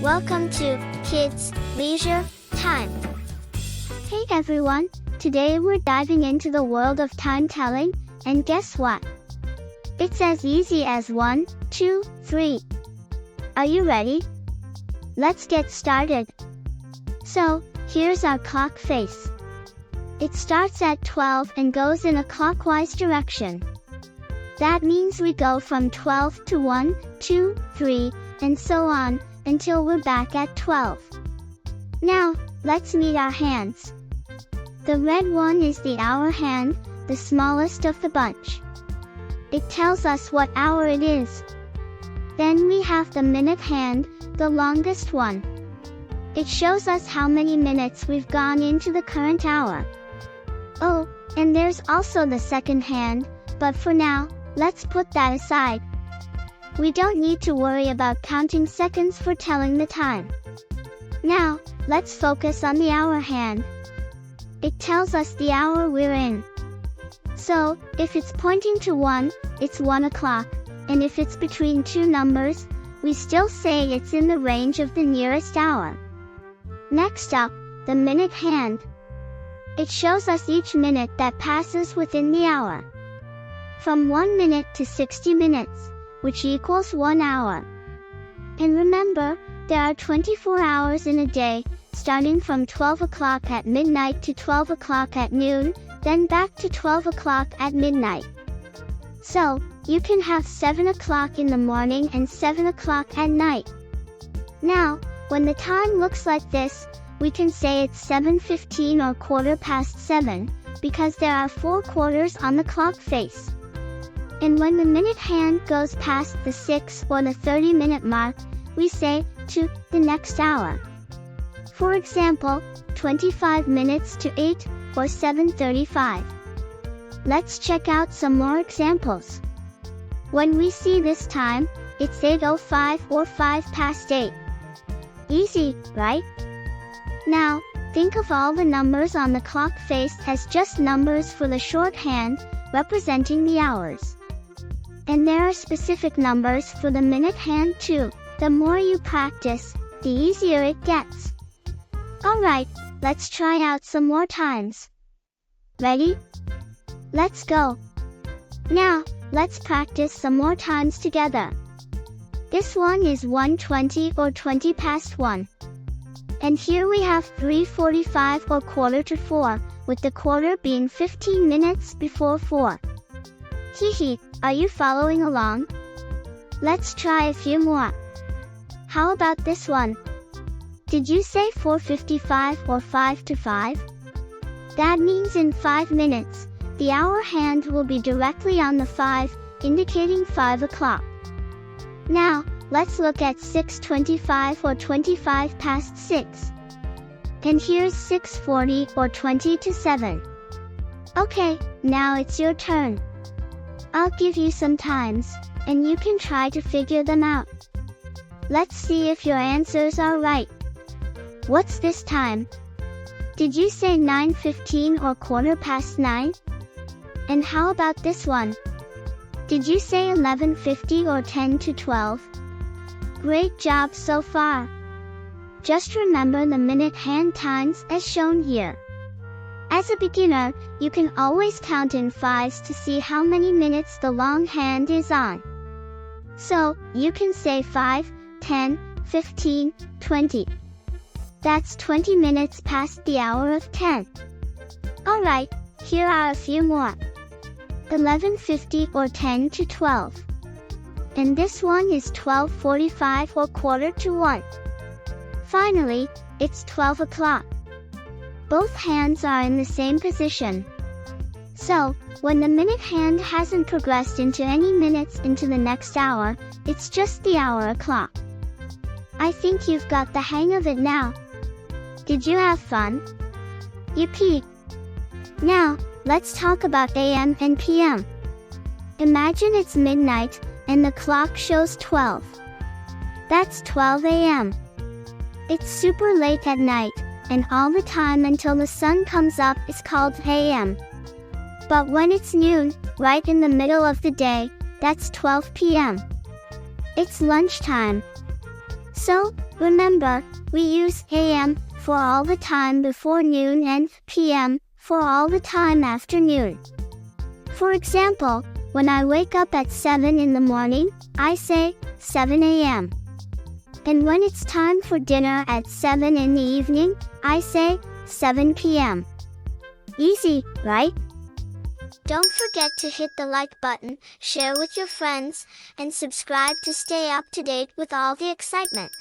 Welcome to Kids Leisure Time. Hey everyone, today we're diving into the world of time telling, and guess what? It's as easy as 1, 2, 3. Are you ready? Let's get started. So, here's our clock face. It starts at 12 and goes in a clockwise direction. That means we go from 12 to 1, 2, 3, and so on, until we're back at 12. Now, let's meet our hands. The red one is the hour hand, the smallest of the bunch. It tells us what hour it is. Then we have the minute hand, the longest one. It shows us how many minutes we've gone into the current hour. Oh, and there's also the second hand, but for now, let's put that aside. We don't need to worry about counting seconds for telling the time. Now, let's focus on the hour hand. It tells us the hour we're in. So, if it's pointing to 1, it's 1 o'clock, and if it's between two numbers, we still say it's in the range of the nearest hour. Next up, the minute hand. It shows us each minute that passes within the hour. From 1 minute to 60 minutes, which equals 1 hour. And remember, there are 24 hours in a day, starting from 12 o'clock at midnight to 12 o'clock at noon, then back to 12 o'clock at midnight. So, you can have 7 o'clock in the morning and 7 o'clock at night. Now, when the time looks like this, we can say it's 7:15 or 7:15, because there are 4 quarters on the clock face. And when the minute hand goes past the 6 or the 30-minute mark, we say, to the next hour. For example, 25 minutes to 8, or 7:35. Let's check out some more examples. When we see this time, it's 8:05 or 8:05. Easy, right? Now, think of all the numbers on the clock face as just numbers for the shorthand, representing the hours. And there are specific numbers for the minute hand too. The more you practice, the easier it gets. Alright, let's try out some more times. Ready? Let's go. Now, let's practice some more times together. This one is 1:20 or 1:20. And here we have 3:45 or 4:45, with the quarter being 15 minutes before 4. Hehe, are you following along? Let's try a few more. How about this one? Did you say 4:55 or 5 to 5? That means in 5 minutes, the hour hand will be directly on the 5, indicating 5 o'clock. Now, let's look at 6:25 or 6:25. And here's 6:40 or 20 to 7. Okay, now it's your turn. I'll give you some times, and you can try to figure them out. Let's see if your answers are right. What's this time? Did you say 9:15 or 9:15? And how about this one? Did you say 11:50 or 10 to 12? Great job so far. Just remember the minute hand times as shown here. As a beginner, you can always count in 5s to see how many minutes the long hand is on. So, you can say 5, 10, 15, 20. That's 20 minutes past the hour of 10. Alright, here are a few more. 11:50 or 10 to 12. And this one is 12:45 or 1:45. Finally, it's 12 o'clock. Both hands are in the same position. So, when the minute hand hasn't progressed into any minutes into the next hour, it's just the hour o'clock. I think you've got the hang of it now. Did you have fun? Yippee! Now, let's talk about AM and PM. Imagine it's midnight, and the clock shows 12. That's 12 AM. It's super late at night, and all the time until the sun comes up is called AM. But when it's noon, right in the middle of the day, that's 12 PM. It's lunchtime. So, remember, we use AM for all the time before noon and PM for all the time after noon. For example, when I wake up at 7 in the morning, I say 7 a.m. And when it's time for dinner at 7 in the evening, I say 7 p.m. Easy, right? Don't forget to hit the like button, share with your friends, and subscribe to stay up to date with all the excitement.